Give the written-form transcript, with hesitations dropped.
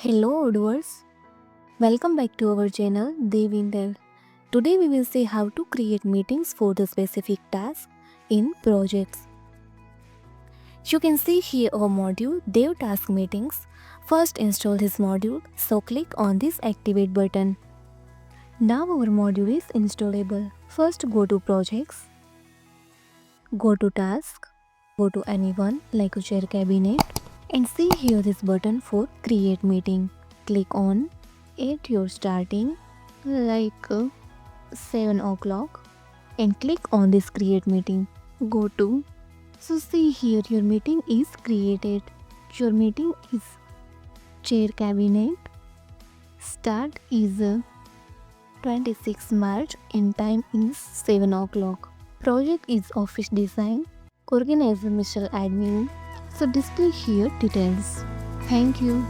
Hello, Odooers. Welcome back to our channel Devintelle. Today we will see how to create meetings for the specific task in projects. You can see here our module Dev Task Meetings. First install this module, so click on this activate button. Now our module is installable. First go to projects, go to task, go to anyone like share cabinet and see here this button for create meeting. Click on at your starting like 7 o'clock and click on this create meeting. Go to, so see here your meeting is created. Your meeting is chair cabinet. Start is 26 March and time is 7 o'clock. Project is office design. Organizer Mr. Admin. So display here details. Thank you.